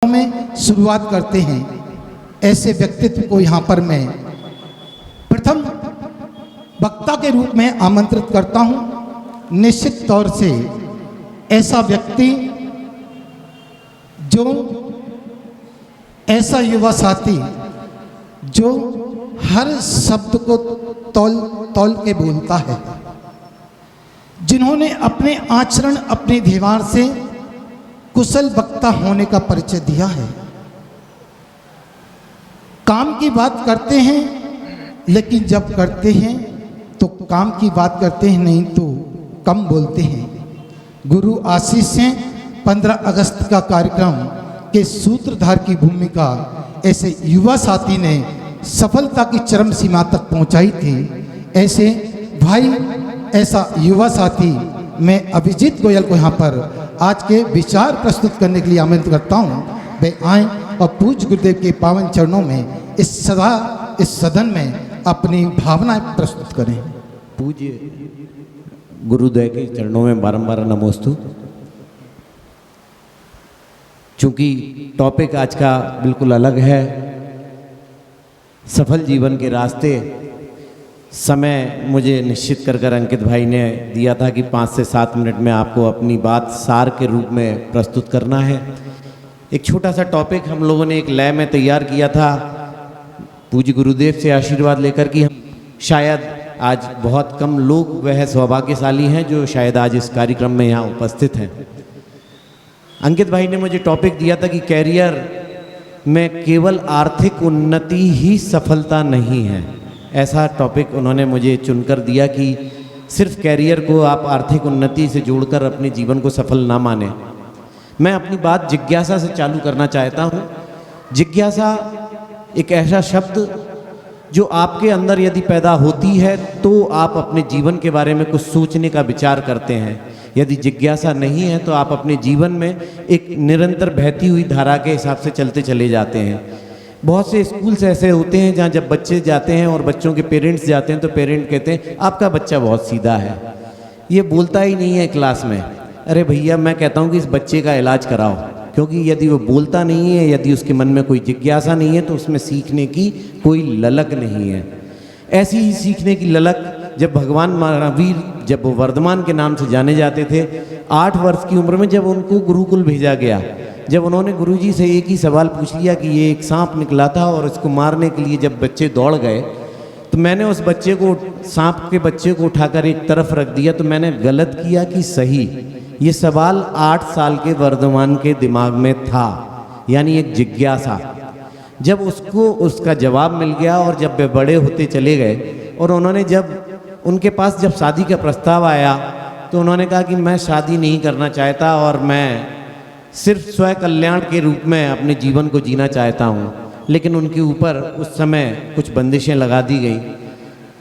में शुरुआत करते हैं। ऐसे व्यक्तित्व को यहाँ पर मैं प्रथम वक्ता के रूप में आमंत्रित करता हूँ। निश्चित तौर से ऐसा व्यक्ति जो ऐसा युवा साथी जो हर शब्द को तौल तौल के बोलता है, जिन्होंने अपने आचरण अपने व्यवहार से कुशल वक्ता होने का परिचय दिया है। काम की बात करते हैं, लेकिन जब करते हैं तो काम की बात करते हैं, नहीं तो कम बोलते हैं। गुरु आशीष से 15 अगस्त का कार्यक्रम के सूत्रधार की भूमिका ऐसे युवा साथी ने सफलता की चरम सीमा तक पहुंचाई थी। ऐसे भाई, ऐसा युवा साथी मैं अभिजीत गोयल को यहाँ पर आज के विचार प्रस्तुत करने के लिए आमंत्रित करता हूँ। वे आएँ और पूज्य गुरुदेव के पावन चरणों में इस सदन में अपनी भावनाएं प्रस्तुत करें। पूज्य गुरुदेव के चरणों में बारंबार नमोस्तु। चूंकि टॉपिक आज का बिल्कुल अलग है, सफल जीवन के रास्ते, समय मुझे निश्चित कर अंकित भाई ने दिया था कि 5 से 7 मिनट में आपको अपनी बात सार के रूप में प्रस्तुत करना है। एक छोटा सा टॉपिक हम लोगों ने एक लय में तैयार किया था, पूज्य गुरुदेव से आशीर्वाद लेकर कि हम शायद आज बहुत कम लोग वह सौभाग्यशाली हैं जो शायद आज इस कार्यक्रम में यहाँ उपस्थित हैं। अंकित भाई ने मुझे टॉपिक दिया था कि कैरियर में केवल आर्थिक उन्नति ही सफलता नहीं है। ऐसा टॉपिक उन्होंने मुझे चुनकर दिया कि सिर्फ कैरियर को आप आर्थिक उन्नति से जोड़कर अपने जीवन को सफल ना माने। मैं अपनी बात जिज्ञासा से चालू करना चाहता हूँ। जिज्ञासा एक ऐसा शब्द जो आपके अंदर यदि पैदा होती है तो आप अपने जीवन के बारे में कुछ सोचने का विचार करते हैं। यदि जिज्ञासा नहीं है तो आप अपने जीवन में एक निरंतर बहती हुई धारा के हिसाब से चलते चले जाते हैं। बहुत से स्कूल्स ऐसे होते हैं जहाँ जब बच्चे जाते हैं और बच्चों के पेरेंट्स जाते हैं तो पेरेंट कहते हैं आपका बच्चा बहुत सीधा है, ये बोलता ही नहीं है क्लास में। अरे भैया, मैं कहता हूँ कि इस बच्चे का इलाज कराओ, क्योंकि यदि वो बोलता नहीं है, यदि उसके मन में कोई जिज्ञासा नहीं है तो उसमें सीखने की कोई ललक नहीं है। ऐसी ही सीखने की ललक जब भगवान महावीर, जब वो वर्धमान के नाम से जाने जाते थे, 8 वर्ष की उम्र में जब उनको गुरुकुल भेजा गया, जब उन्होंने गुरुजी से एक ही सवाल पूछ लिया कि ये एक सांप निकला था और इसको मारने के लिए जब बच्चे दौड़ गए तो मैंने उस बच्चे को, सांप के बच्चे को उठाकर एक तरफ रख दिया। तो मैंने गलत किया कि सही? ये सवाल 8 साल के वर्धमान के दिमाग में था, यानी एक जिज्ञासा। जब उसको उसका जवाब मिल गया और जब वे बड़े होते चले गए और उन्होंने जब उनके पास जब शादी का प्रस्ताव आया तो उन्होंने कहा कि मैं शादी नहीं करना चाहता और मैं सिर्फ स्वयं कल्याण के रूप में अपने जीवन को जीना चाहता हूँ। लेकिन उनके ऊपर उस समय कुछ बंदिशें लगा दी गई,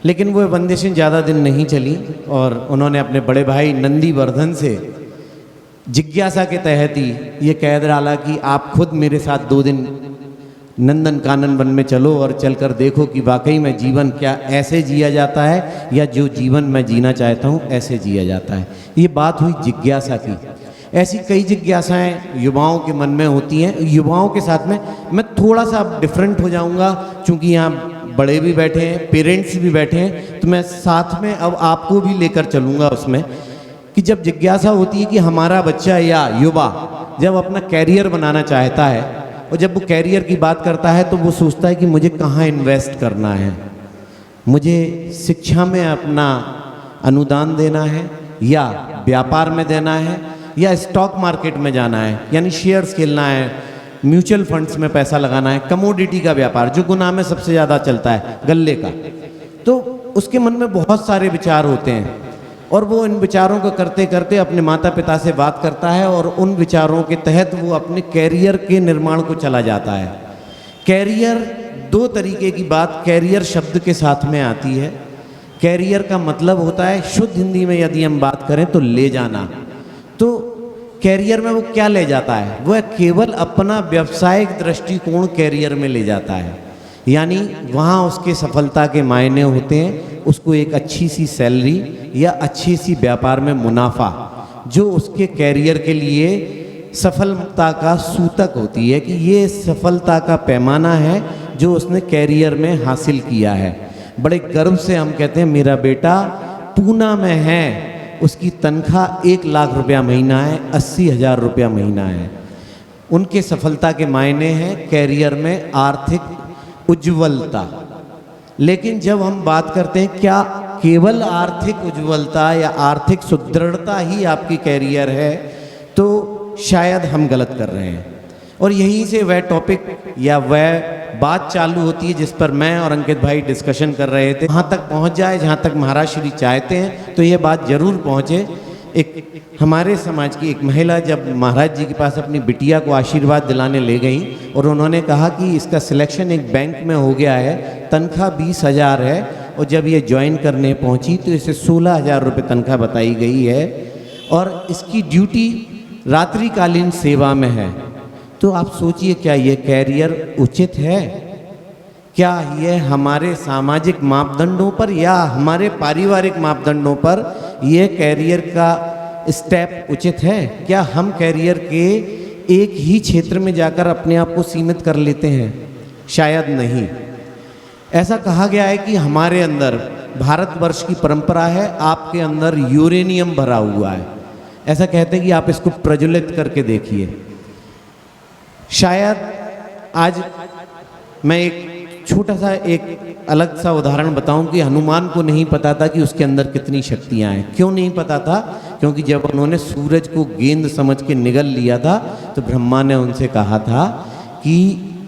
लेकिन वो बंदिशें ज़्यादा दिन नहीं चली और उन्होंने अपने बड़े भाई नंदीवर्धन से जिज्ञासा के तहत ही ये कह डाला कि आप खुद मेरे साथ 2 दिन नंदन कानन वन में चलो और चलकर देखो कि वाकई में जीवन क्या ऐसे जिया जाता है या जो जीवन मैं जीना चाहता हूँ ऐसे जिया जाता है। ये बात हुई जिज्ञासा की। ऐसी कई जिज्ञासाएं युवाओं के मन में होती हैं। युवाओं के साथ में मैं थोड़ा सा डिफरेंट हो जाऊंगा, क्योंकि यहाँ बड़े भी बैठे हैं, पेरेंट्स भी बैठे हैं, तो मैं साथ में अब आपको भी लेकर चलूँगा उसमें कि जब जिज्ञासा होती है कि हमारा बच्चा या युवा जब अपना कैरियर बनाना चाहता है और जब वो कैरियर की बात करता है तो वो सोचता है कि मुझे कहाँ इन्वेस्ट करना है, मुझे शिक्षा में अपना अनुदान देना है या व्यापार में देना है या स्टॉक मार्केट में जाना है, यानी शेयर्स खेलना है, म्यूचुअल फंड्स में पैसा लगाना है, कमोडिटी का व्यापार जो गुना में सबसे ज़्यादा चलता है, गल्ले का। तो उसके मन में बहुत सारे विचार होते हैं और वो इन विचारों को करते करते अपने माता पिता से बात करता है और उन विचारों के तहत वो अपने कैरियर के निर्माण को चला जाता है। कैरियर 2 तरीके की बात कैरियर शब्द के साथ में आती है। कैरियर का मतलब होता है, शुद्ध हिंदी में यदि हम बात करें तो ले जाना। तो कैरियर में वो क्या ले जाता है? वह केवल अपना व्यावसायिक दृष्टिकोण कैरियर में ले जाता है, यानी वहाँ उसके सफलता के मायने होते हैं, उसको एक अच्छी सी सैलरी या अच्छी सी व्यापार में मुनाफा जो उसके कैरियर के लिए सफलता का सूतक होती है कि ये सफलता का पैमाना है जो उसने कैरियर में हासिल किया है। बड़े गर्व से हम कहते हैं मेरा बेटा पूना में है, उसकी तनख्वाह 1 लाख रुपया महीना है, 80,000 रुपया महीना है। उनके सफलता के मायने हैं कैरियर में आर्थिक उज्ज्वलता। लेकिन जब हम बात करते हैं क्या केवल आर्थिक उज्ज्वलता या आर्थिक सुदृढ़ता ही आपकी कैरियर है, तो शायद हम गलत कर रहे हैं। और यहीं से वह टॉपिक या वह बात चालू होती है जिस पर मैं और अंकित भाई डिस्कशन कर रहे थे। वहाँ तक पहुँच जाए जहाँ तक महाराज श्री चाहते हैं तो ये बात जरूर पहुँचे। एक हमारे समाज की एक महिला जब महाराज जी के पास अपनी बिटिया को आशीर्वाद दिलाने ले गई और उन्होंने कहा कि इसका सिलेक्शन एक बैंक में हो गया है, तनख्वाह 20,000 है, और जब ये ज्वाइन करने पहुंची तो इसे 16,000 रुपये तनख्वाह बताई गई है और इसकी ड्यूटी रात्रिकालीन सेवा में है। तो आप सोचिए क्या ये कैरियर उचित है? क्या यह हमारे सामाजिक मापदंडों पर या हमारे पारिवारिक मापदंडों पर यह कैरियर का स्टेप उचित है? क्या हम कैरियर के एक ही क्षेत्र में जाकर अपने आप को सीमित कर लेते हैं? शायद नहीं। ऐसा कहा गया है कि हमारे अंदर भारतवर्ष की परंपरा है, आपके अंदर यूरेनियम भरा हुआ है। ऐसा कहते हैं कि आप इसको प्रज्वलित करके देखिए। शायद आज मैं एक छोटा सा एक अलग सा उदाहरण बताऊं कि हनुमान को नहीं पता था कि उसके अंदर कितनी शक्तियां हैं। क्यों नहीं पता था? क्योंकि जब उन्होंने सूरज को गेंद समझ के निगल लिया था तो ब्रह्मा ने उनसे कहा था कि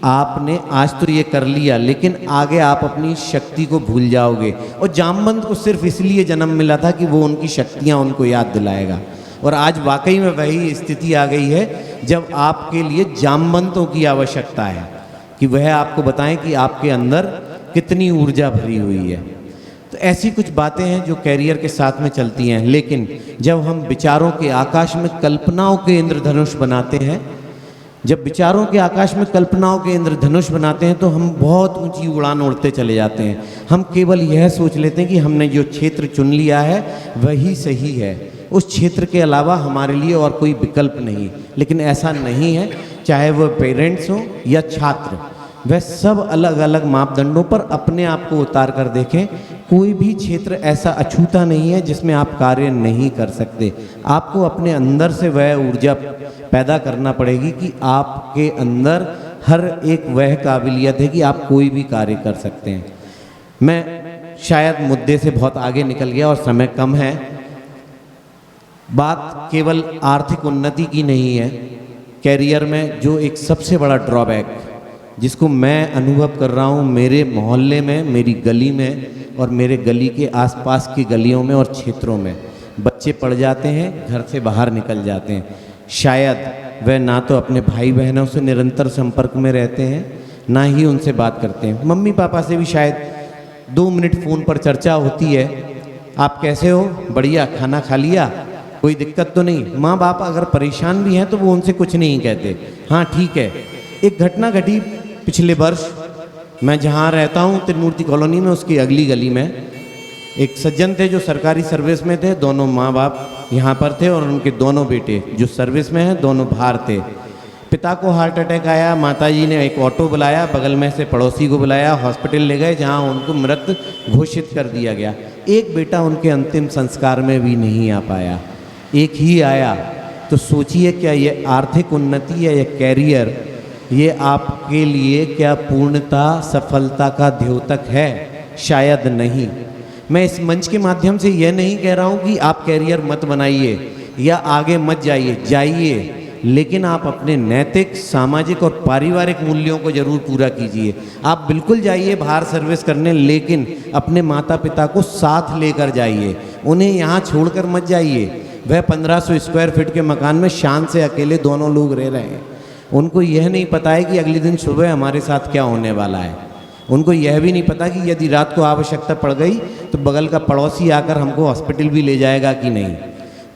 आपने आज तो ये कर लिया, लेकिन आगे आप अपनी शक्ति को भूल जाओगे। और जामवंत को सिर्फ इसलिए जन्म मिला था कि वो उनकी शक्तियाँ उनको याद दिलाएगा। और आज वाकई में वही स्थिति आ गई है जब आपके लिए जामवंतों की आवश्यकता है कि वह आपको बताएं कि आपके अंदर कितनी ऊर्जा भरी हुई है। तो ऐसी कुछ बातें हैं जो कैरियर के साथ में चलती हैं। लेकिन जब हम विचारों के आकाश में कल्पनाओं के इंद्रधनुष बनाते हैं, जब विचारों के आकाश में कल्पनाओं के इंद्रधनुष बनाते हैं तो हम बहुत ऊंची उड़ान उड़ते चले जाते हैं। हम केवल यह सोच लेते हैं कि हमने जो क्षेत्र चुन लिया है वही सही है, उस क्षेत्र के अलावा हमारे लिए और कोई विकल्प नहीं। लेकिन ऐसा नहीं है। चाहे वह पेरेंट्स हो या छात्र, वह सब अलग अलग मापदंडों पर अपने आप को उतार कर देखें। कोई भी क्षेत्र ऐसा अछूता नहीं है जिसमें आप कार्य नहीं कर सकते। आपको अपने अंदर से वह ऊर्जा पैदा करना पड़ेगी कि आपके अंदर हर एक वह काबिलियत है कि आप कोई भी कार्य कर सकते हैं। मैं शायद मुद्दे से बहुत आगे निकल गया और समय कम है। बात केवल आर्थिक उन्नति की नहीं है। कैरियर में जो एक सबसे बड़ा ड्रॉबैक जिसको मैं अनुभव कर रहा हूँ मेरे मोहल्ले में, मेरी गली में और मेरे गली के आसपास की गलियों में और क्षेत्रों में, बच्चे पढ़ जाते हैं, घर से बाहर निकल जाते हैं। शायद वह ना तो अपने भाई बहनों से निरंतर संपर्क में रहते हैं, ना ही उनसे बात करते हैं। मम्मी पापा से भी शायद 2 मिनट फ़ोन पर चर्चा होती है, आप कैसे हो, बढ़िया, खाना खा लिया, कोई दिक्कत तो नहीं। माँ बाप अगर परेशान भी हैं तो वो उनसे कुछ नहीं कहते, हाँ ठीक है। एक घटना घटी पिछले वर्ष, मैं जहाँ रहता हूँ त्रिमूर्ति कॉलोनी में, उसकी अगली गली में एक सज्जन थे जो सरकारी सर्विस में थे। दोनों माँ बाप यहाँ पर थे और उनके दोनों बेटे जो सर्विस में हैं दोनों बाहर थे। पिता को हार्ट अटैक आया, माताजी ने एक ऑटो बुलाया, बगल में से पड़ोसी को बुलाया, हॉस्पिटल ले गए जहाँ उनको मृत घोषित कर दिया गया। एक बेटा उनके अंतिम संस्कार में भी नहीं आ पाया, एक ही आया। तो सोचिए क्या ये आर्थिक उन्नति है या कैरियर, ये आपके लिए क्या पूर्णता सफलता का द्योतक है? शायद नहीं। मैं इस मंच के माध्यम से यह नहीं कह रहा हूँ कि आप कैरियर मत बनाइए या आगे मत जाइए, लेकिन आप अपने नैतिक, सामाजिक और पारिवारिक मूल्यों को जरूर पूरा कीजिए। आप बिल्कुल जाइए बाहर सर्विस करने, लेकिन अपने माता पिता को साथ लेकर जाइए, उन्हें यहाँ छोड़कर मत जाइए। वह 1500 स्क्वायर फीट के मकान में शान से अकेले दोनों लोग रह रहे हैं। उनको यह नहीं पता है कि अगले दिन सुबह हमारे साथ क्या होने वाला है। उनको यह भी नहीं पता कि यदि रात को आवश्यकता पड़ गई तो बगल का पड़ोसी आकर हमको हॉस्पिटल भी ले जाएगा कि नहीं।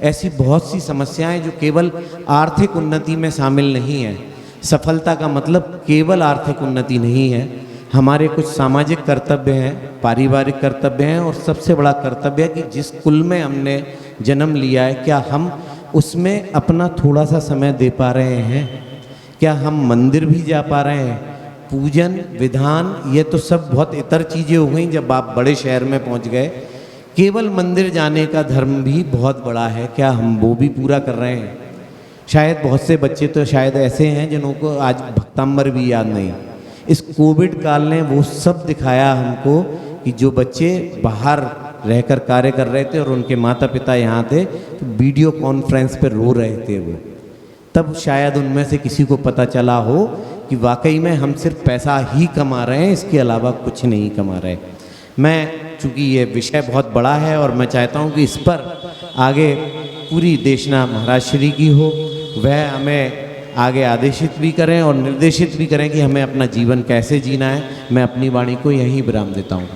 ऐसी बहुत सी समस्याएं जो केवल आर्थिक उन्नति में शामिल नहीं है। सफलता का मतलब केवल आर्थिक उन्नति नहीं है। हमारे कुछ सामाजिक कर्तव्य हैं, पारिवारिक कर्तव्य हैं, और सबसे बड़ा कर्तव्य है कि जिस कुल में हमने जन्म लिया है, क्या हम उसमें अपना थोड़ा सा समय दे पा रहे हैं? क्या हम मंदिर भी जा पा रहे हैं? पूजन विधान ये तो सब बहुत इतर चीज़ें हो गई जब आप बड़े शहर में पहुंच गए। केवल मंदिर जाने का धर्म भी बहुत बड़ा है, क्या हम वो भी पूरा कर रहे हैं? शायद बहुत से बच्चे तो शायद ऐसे हैं जिनको आज भक्तांबर भी याद नहीं। इस कोविड काल ने वो सब दिखाया हमको कि जो बच्चे बाहर रहकर कार्य कर रहे थे और उनके माता पिता यहाँ थे तो वीडियो कॉन्फ्रेंस पर रो रहे थे वो, तब शायद उनमें से किसी को पता चला हो कि वाकई में हम सिर्फ पैसा ही कमा रहे हैं, इसके अलावा कुछ नहीं कमा रहे। मैं चूँकि ये विषय बहुत बड़ा है और मैं चाहता हूँ कि इस पर आगे पूरी देशना महाराज श्री की हो, वह हमें आगे आदेशित भी करें और निर्देशित भी करें कि हमें अपना जीवन कैसे जीना है। मैं अपनी वाणी को यहीं विराम देता हूँ।